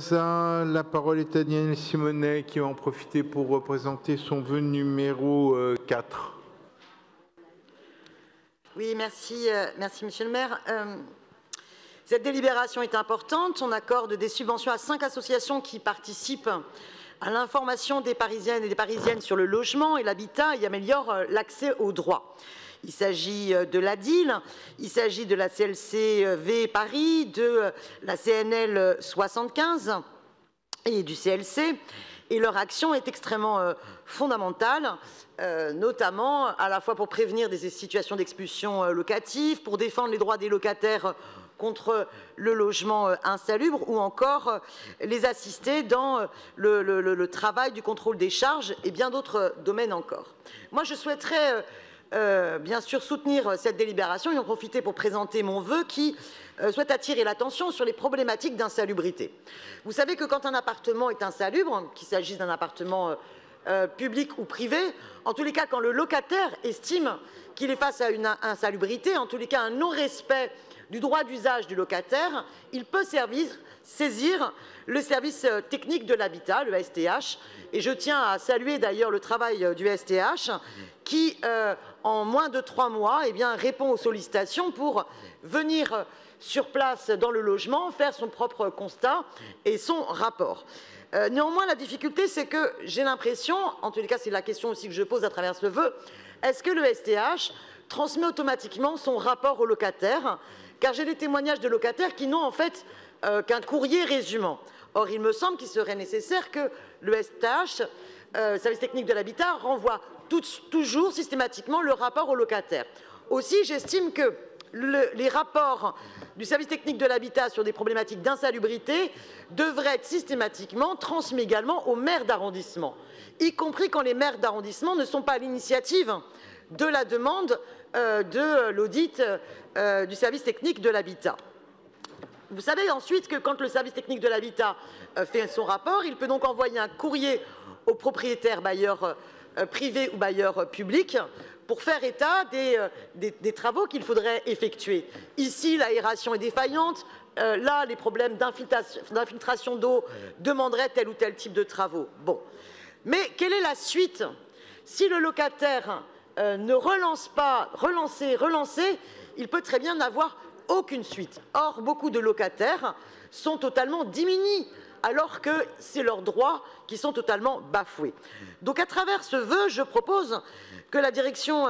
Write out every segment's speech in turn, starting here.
La parole est à Daniel Simonet qui va en profiter pour représenter son vœu numéro 4. Oui, merci, monsieur le maire. Cette délibération est importante. On accorde des subventions à 5 associations qui participent à l'information des Parisiennes et des Parisiennes sur le logement et l'habitat et améliorent l'accès aux droits. Il s'agit de l'ADIL, il s'agit de la CLCV Paris, de la CNL 75 et du CLC. Et leur action est extrêmement fondamentale, notamment à la fois pour prévenir des situations d'expulsion locative, pour défendre les droits des locataires contre le logement insalubre ou encore les assister dans le travail du contrôle des charges et bien d'autres domaines encore. Moi, je souhaiterais bien sûr soutenir cette délibération et en profiter pour présenter mon vœu qui souhaite attirer l'attention sur les problématiques d'insalubrité. Vous savez que quand un appartement est insalubre, qu'il s'agisse d'un appartement public ou privé, en tous les cas quand le locataire estime qu'il est face à une insalubrité, en tous les cas un non-respect du droit d'usage du locataire, il peut saisir le service technique de l'habitat, le STH, et je tiens à saluer d'ailleurs le travail du STH qui, en moins de 3 mois, répond aux sollicitations pour venir sur place dans le logement, faire son propre constat et son rapport. Néanmoins, la difficulté, c'est que j'ai l'impression, en tous les cas c'est la question aussi que je pose à travers ce vœu, est-ce que le STH transmet automatiquement son rapport au locataire? Car j'ai des témoignages de locataires qui n'ont en fait qu'un courrier résumant. Or, il me semble qu'il serait nécessaire que le STH, service technique de l'habitat, renvoie toujours systématiquement le rapport au locataire. Aussi, j'estime que les rapports du service technique de l'habitat sur des problématiques d'insalubrité devraient être systématiquement transmis également aux maires d'arrondissement, y compris quand les maires d'arrondissement ne sont pas à l'initiative de la demande de l'audit du service technique de l'habitat. Vous savez ensuite que quand le service technique de l'habitat fait son rapport, il peut donc envoyer un courrier aux propriétaires bailleurs privés ou bailleurs publics pour faire état des travaux qu'il faudrait effectuer. Ici, l'aération est défaillante. Là, les problèmes d'infiltration d'eau demanderaient tel ou tel type de travaux. Bon. Mais quelle est la suite? Si le locataire ne relance pas, relancer, il peut très bien n'avoir aucune suite. Or, beaucoup de locataires sont totalement diminués, alors que c'est leurs droits qui sont totalement bafoués. Donc, à travers ce vœu, je propose que la direction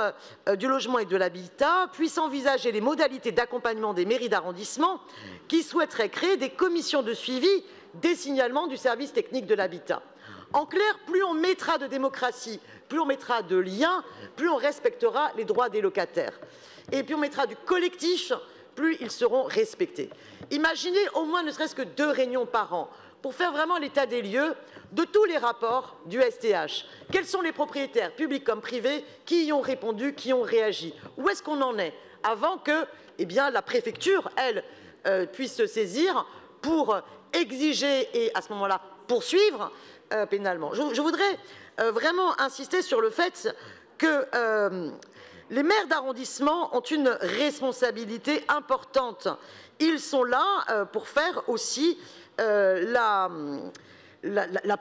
du logement et de l'habitat puisse envisager les modalités d'accompagnement des mairies d'arrondissement qui souhaiteraient créer des commissions de suivi des signalements du service technique de l'habitat. En clair, plus on mettra de démocratie, plus on mettra de liens, plus on respectera les droits des locataires. Et plus on mettra du collectif, plus ils seront respectés. Imaginez au moins ne serait-ce que 2 réunions par an pour faire vraiment l'état des lieux de tous les rapports du STH. Quels sont les propriétaires, publics comme privés, qui y ont répondu, qui ont réagi? Où est-ce qu'on en est? Avant que la préfecture, elle, puisse se saisir pour exiger et à ce moment-là poursuivre pénalement. Je voudrais vraiment insister sur le fait que les maires d'arrondissement ont une responsabilité importante. Ils sont là pour faire aussi la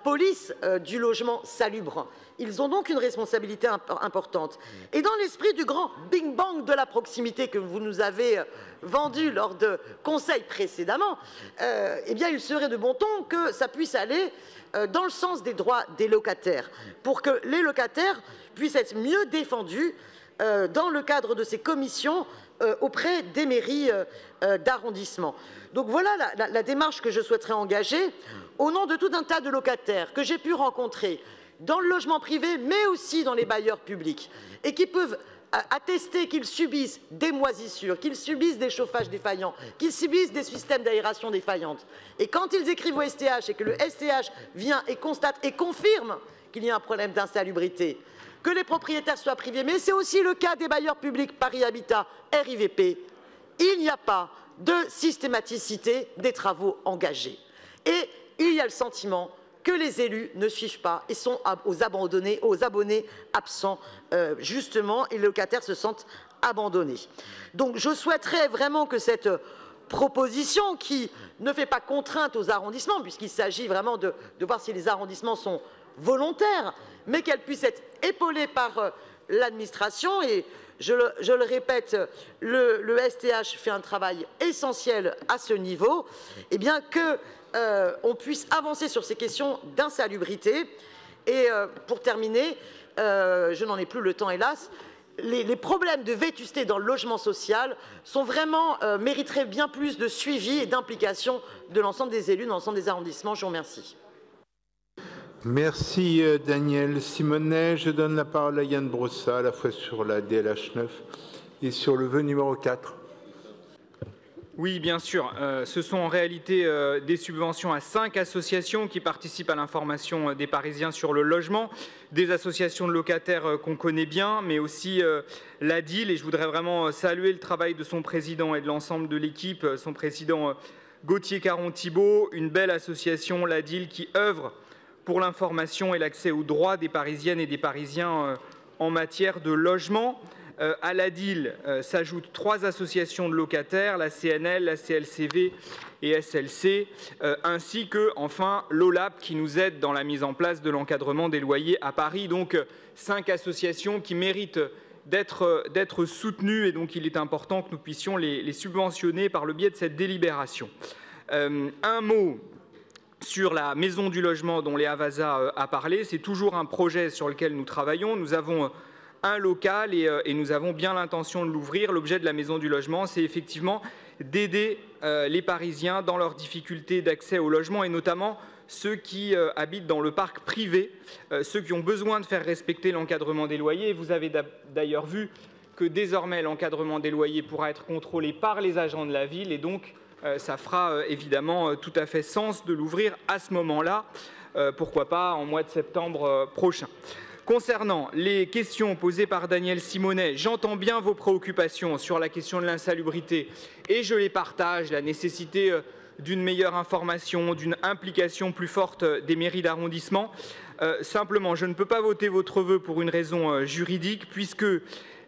police du logement salubre. Ils ont donc une responsabilité importante. Et dans l'esprit du grand Big Bang de la proximité que vous nous avez vendu lors de conseils précédemment, il serait de bon ton que ça puisse aller dans le sens des droits des locataires, pour que les locataires puissent être mieux défendus dans le cadre de ces commissions auprès des mairies d'arrondissement. Donc voilà la démarche que je souhaiterais engager au nom de tout un tas de locataires que j'ai pu rencontrer dans le logement privé, mais aussi dans les bailleurs publics, et qui peuvent attester qu'ils subissent des moisissures, qu'ils subissent des chauffages défaillants, qu'ils subissent des systèmes d'aération défaillantes. Et quand ils écrivent au STH et que le STH vient et constate et confirme qu'il y a un problème d'insalubrité, que les propriétaires soient privés, mais c'est aussi le cas des bailleurs publics Paris Habitat, RIVP, il n'y a pas de systématicité des travaux engagés. Et il y a le sentiment que les élus ne suivent pas et sont aux abonnés absents, justement, et les locataires se sentent abandonnés. Donc je souhaiterais vraiment que cette proposition qui ne fait pas contrainte aux arrondissements, puisqu'il s'agit vraiment de voir si les arrondissements sont volontaires, mais qu'elle puisse être épaulée par l'administration. Et je le répète, le STH fait un travail essentiel à ce niveau, et bien qu'on puisse avancer sur ces questions d'insalubrité. Et pour terminer, je n'en ai plus le temps hélas, les problèmes de vétusté dans le logement social mériteraient bien plus de suivi et d'implication de l'ensemble des élus, de l'ensemble des arrondissements. Je vous remercie. Merci Daniel Simonet. Je donne la parole à Yann Brossa, à la fois sur la DLH 9 et sur le vœu numéro 4. Oui, bien sûr. Ce sont en réalité des subventions à 5 associations qui participent à l'information des Parisiens sur le logement, des associations de locataires qu'on connaît bien, mais aussi l'ADIL. Et je voudrais vraiment saluer le travail de son président et de l'ensemble de l'équipe, son président Gauthier Caron-Thibault, une belle association, l'ADIL, qui œuvre pour l'information et l'accès aux droits des Parisiennes et des Parisiens en matière de logement. À l'ADIL s'ajoutent 3 associations de locataires, la CNL, la CLCV et SLC, ainsi que, enfin, l'OLAP qui nous aide dans la mise en place de l'encadrement des loyers à Paris. Donc, 5 associations qui méritent d'être soutenues et donc il est important que nous puissions les subventionner par le biais de cette délibération. Un mot sur la maison du logement dont Léa Vaza a parlé. C'est toujours un projet sur lequel nous travaillons. Nous avons un local et nous avons bien l'intention de l'ouvrir. L'objet de la maison du logement, c'est effectivement d'aider les Parisiens dans leurs difficultés d'accès au logement et notamment ceux qui habitent dans le parc privé, ceux qui ont besoin de faire respecter l'encadrement des loyers. Vous avez d'ailleurs vu que désormais l'encadrement des loyers pourra être contrôlé par les agents de la ville et donc ça fera évidemment tout à fait sens de l'ouvrir à ce moment-là, pourquoi pas en mois de septembre prochain. Concernant les questions posées par Daniel Simonet, j'entends bien vos préoccupations sur la question de l'insalubrité et je les partage, la nécessité d'une meilleure information, d'une implication plus forte des mairies d'arrondissement. Simplement, je ne peux pas voter votre vœu pour une raison juridique puisque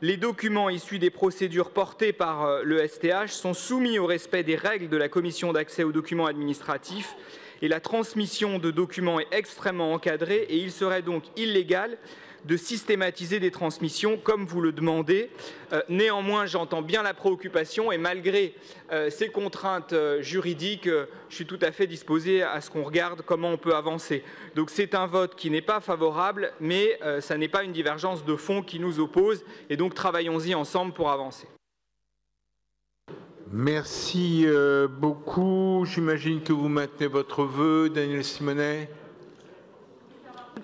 les documents issus des procédures portées par le STH sont soumis au respect des règles de la Commission d'accès aux documents administratifs et la transmission de documents est extrêmement encadrée et il serait donc illégal de systématiser des transmissions comme vous le demandez. Néanmoins, j'entends bien la préoccupation et malgré ces contraintes juridiques, je suis tout à fait disposé à ce qu'on regarde comment on peut avancer. Donc c'est un vote qui n'est pas favorable, mais ça n'est pas une divergence de fond qui nous oppose et donc travaillons-y ensemble pour avancer. Merci beaucoup. J'imagine que vous maintenez votre vœu, Daniel Simonet.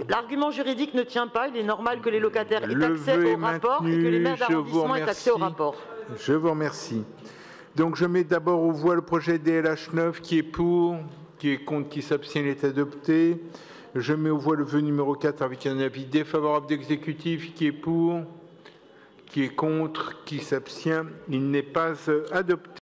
L'argument juridique ne tient pas. Il est normal que les locataires aient accès au rapport et que les maires d'arrondissement aient accès au rapport. Je vous remercie. Donc je mets d'abord aux voix le projet DLH 9 qui est pour, qui est contre, qui s'abstient, il est adopté. Je mets aux voix le vœu numéro 4 avec un avis défavorable d'exécutif qui est pour, qui est contre, qui s'abstient, il n'est pas adopté.